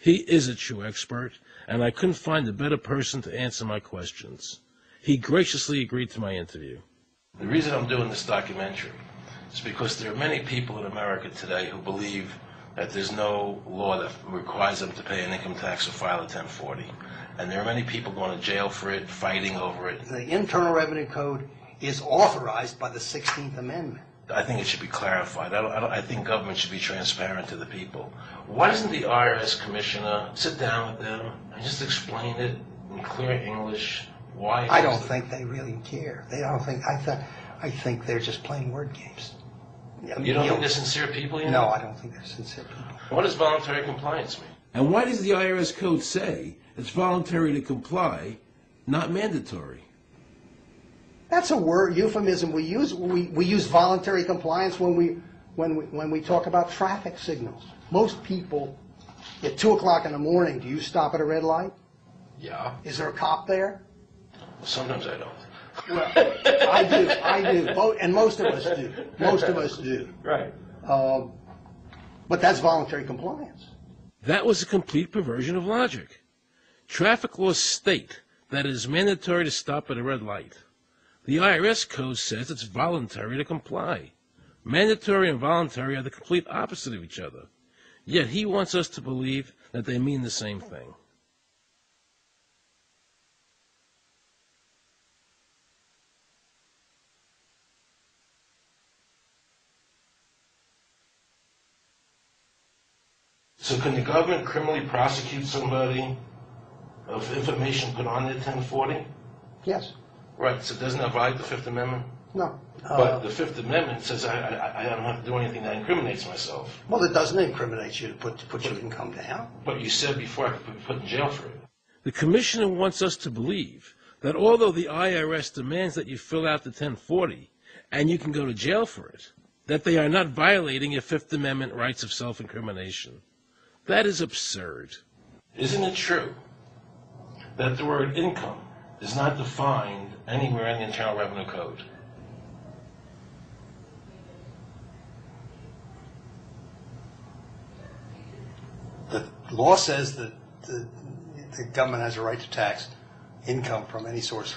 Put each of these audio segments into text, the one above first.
He is a true expert, and I couldn't find a better person to answer my questions. He graciously agreed to my interview. The reason I'm doing this documentary is because there are many people in America today who believe that there's no law that requires them to pay an income tax or file a 1040. And there are many people going to jail for it, fighting over it. The Internal Revenue Code is authorized by the 16th Amendment. I think it should be clarified. I think government should be transparent to the people. Why doesn't the IRS commissioner sit down with them and just explain it in clear English? Why? I don't think they really care. I think they're just playing word games. You don't think they're sincere people? No, I don't think they're sincere people. What does voluntary compliance mean? And why does the IRS code say it's voluntary to comply, not mandatory? That's a word euphemism we use. We use voluntary compliance when we talk about traffic signals. Most people, at 2 o'clock in the morning, do you stop at a red light? Yeah. Is there a cop there? Sometimes I don't. Well, I do. And most of us do. Right. But that's voluntary compliance. That was a complete perversion of logic. Traffic laws state that it is mandatory to stop at a red light. The IRS code says it's voluntary to comply. Mandatory and voluntary are the complete opposite of each other. Yet he wants us to believe that they mean the same thing. So can the government criminally prosecute somebody of information put on their 1040? Yes. Right, so doesn't that violate the Fifth Amendment? No. But the Fifth Amendment says I don't have to do anything that incriminates myself. Well, it doesn't incriminate you to put your income down. But you said before I could be put in jail for it. The commissioner wants us to believe that although the IRS demands that you fill out the 1040 and you can go to jail for it, that they are not violating your Fifth Amendment rights of self-incrimination. That is absurd. Isn't it true that the word income is not defined anywhere in the Internal Revenue Code? The law says that the government has a right to tax income from any source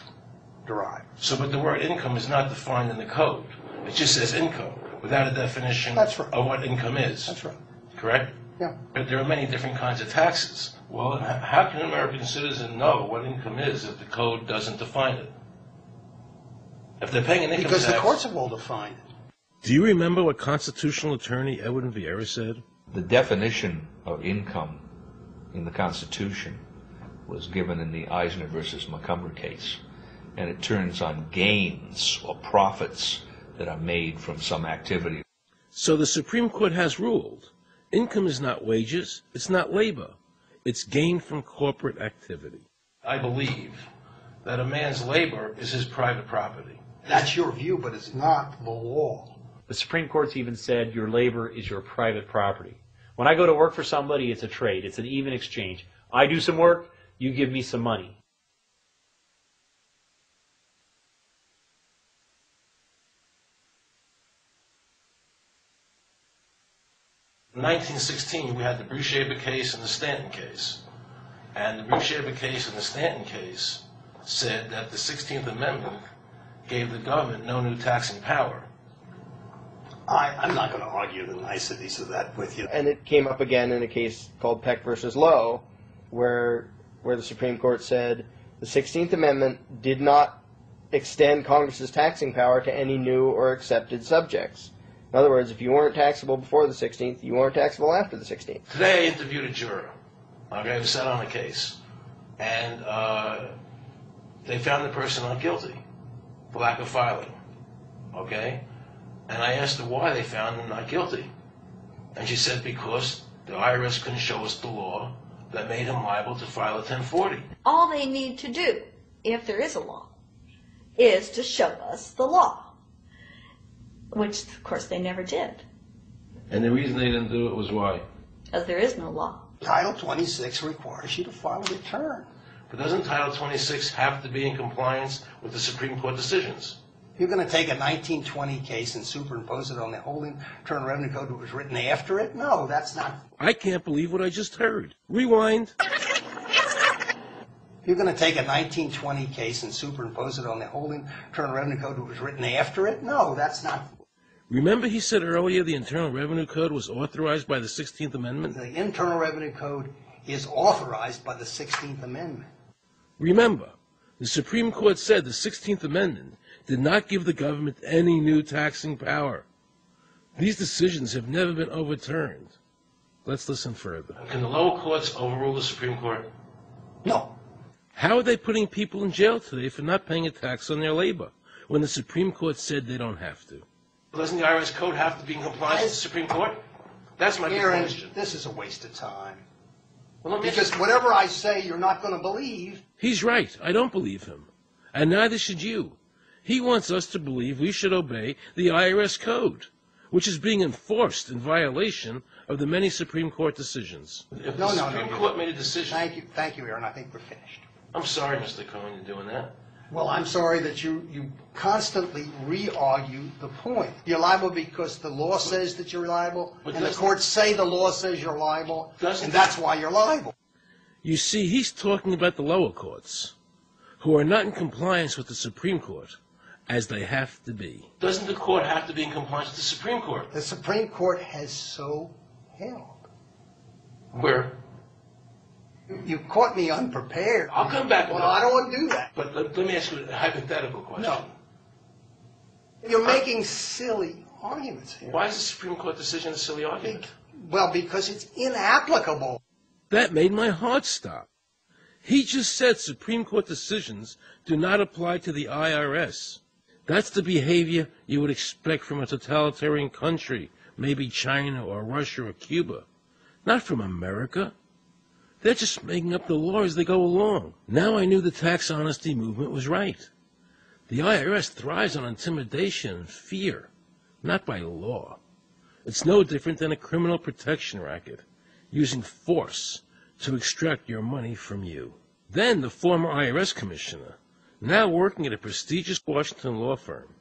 derived. So, but the word income is not defined in the code. It just says income without a definition That's right. of what income is. That's right. Correct? Yeah. But there are many different kinds of taxes. Well, how can an American citizen know what income is if the code doesn't define it? If they're paying an income tax... Because the courts have all defined it. Do you remember what constitutional attorney Edwin Vieira said? The definition of income in the Constitution was given in the Eisner versus Montgomery case, and it turns on gains or profits that are made from some activity. So the Supreme Court has ruled income is not wages, it's not labor, it's gain from corporate activity. I believe that a man's labor is his private property. That's your view, but it's not the law. The Supreme Court's even said your labor is your private property. When I go to work for somebody, it's a trade. It's an even exchange. I do some work, you give me some money. In 1916, we had the Brucheva case and the Stanton case. And the Brucheva case and the Stanton case said that the 16th Amendment gave the government no new taxing power. I'm not going to argue the niceties of that with you. And it came up again in a case called Peck versus Lowe, where the Supreme Court said the 16th Amendment did not extend Congress's taxing power to any new or accepted subjects. In other words, if you weren't taxable before the 16th, you weren't taxable after the 16th. Today I interviewed a juror, okay, who sat on a case, and they found the person not guilty for lack of filing, okay? And I asked her why they found him not guilty. And she said because the IRS couldn't show us the law that made him liable to file a 1040. All they need to do, if there is a law, is to show us the law, which, of course, they never did. And the reason they didn't do it was why? Because there is no law. Title 26 requires you to file a return. But doesn't Title 26 have to be in compliance with the Supreme Court decisions? You're going to take a 1920 case and superimpose it on the whole Internal Revenue Code that was written after it? No, that's not. I can't believe what I just heard. Rewind. You're going to take a 1920 case and superimpose it on the whole Internal Revenue Code that was written after it? No, that's not. Remember he said earlier the Internal Revenue Code was authorized by the 16th Amendment? The Internal Revenue Code is authorized by the 16th Amendment. Remember, the Supreme Court said the 16th Amendment did not give the government any new taxing power. These decisions have never been overturned. Let's listen further. Can the lower courts overrule the Supreme Court? No. How are they putting people in jail today for not paying a tax on their labor when the Supreme Court said they don't have to? Doesn't the IRS code have to be in compliance with the Supreme Court? That's my big question. This is a waste of time. Well, because whatever I say, you're not going to believe. He's right. I don't believe him. And neither should you. He wants us to believe we should obey the IRS code, which is being enforced in violation of the many Supreme Court decisions. If the Supreme Court made a decision... Thank you, Aaron. I think we're finished. I'm sorry, Mr. Cohen, you're doing that. Well, I'm sorry that you constantly re-argue the point. You're liable because the law says that you're liable, and the courts say the law says you're liable, and that's why you're liable. You see, he's talking about the lower courts, who are not in compliance with the Supreme Court, as they have to be. Doesn't the court have to be in compliance with the Supreme Court? The Supreme Court has so held. Where? You caught me unprepared. I'll come back. Well, I don't want to do that. But let me ask you a hypothetical question. No. You're making silly arguments here. Why is the Supreme Court decision a silly argument? Well, because it's inapplicable. That made my heart stop. He just said Supreme Court decisions do not apply to the IRS. That's the behavior you would expect from a totalitarian country, maybe China or Russia or Cuba. Not from America. They're just making up the law as they go along. Now I knew the tax honesty movement was right. The IRS thrives on intimidation and fear, not by law. It's no different than a criminal protection racket, using force to extract your money from you. Then the former IRS commissioner, now working at a prestigious Washington law firm,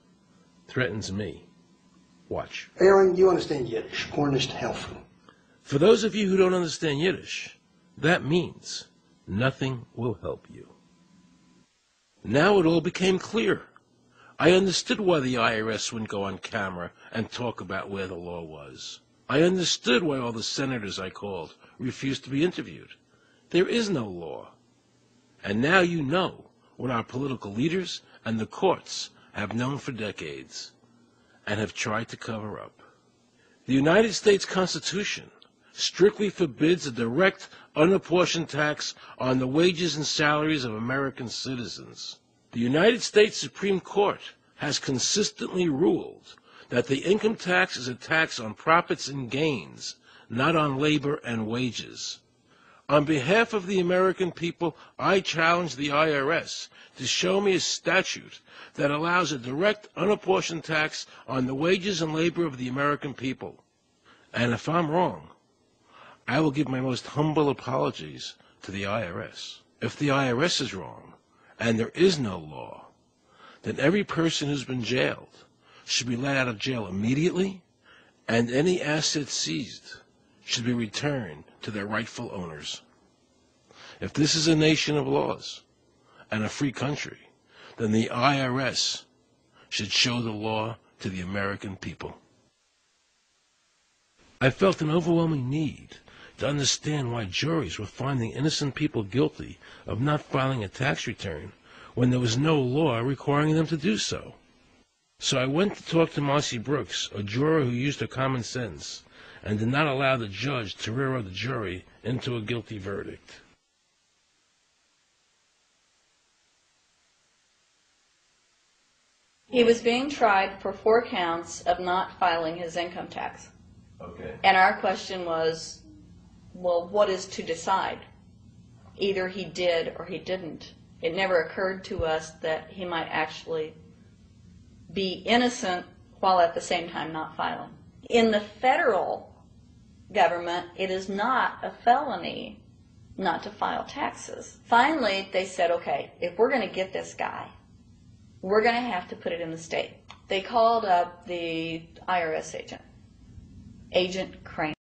threatens me. Watch. Aaron, you understand Yiddish. Cornish helfen. For those of you who don't understand Yiddish, that means nothing will help you. Now it all became clear. I understood why the IRS wouldn't go on camera and talk about where the law was. I understood why all the senators I called refused to be interviewed. There is no law. And now you know what our political leaders and the courts have known for decades and have tried to cover up. The United States Constitution strictly forbids a direct, unapportioned tax on the wages and salaries of American citizens. The United States Supreme Court has consistently ruled that the income tax is a tax on profits and gains, not on labor and wages. On behalf of the American people, I challenge the IRS to show me a statute that allows a direct, unapportioned tax on the wages and labor of the American people. And if I'm wrong, I will give my most humble apologies to the IRS. If the IRS is wrong, and there is no law, then every person who's been jailed should be let out of jail immediately, and any assets seized should be returned to their rightful owners. If this is a nation of laws and a free country, then the IRS should show the law to the American people. I felt an overwhelming need to understand why juries were finding innocent people guilty of not filing a tax return when there was no law requiring them to do so. So I went to talk to Marcy Brooks, a juror who used her common sense and did not allow the judge to railroad the jury into a guilty verdict. He was being tried for 4 counts of not filing his income tax. Okay. And our question was, well, what is to decide? Either he did or he didn't. It never occurred to us that he might actually be innocent while at the same time not filing. In the federal government, it is not a felony not to file taxes. Finally, they said, okay, if we're going to get this guy, we're going to have to put it in the state. They called up the IRS agent, Agent Crane.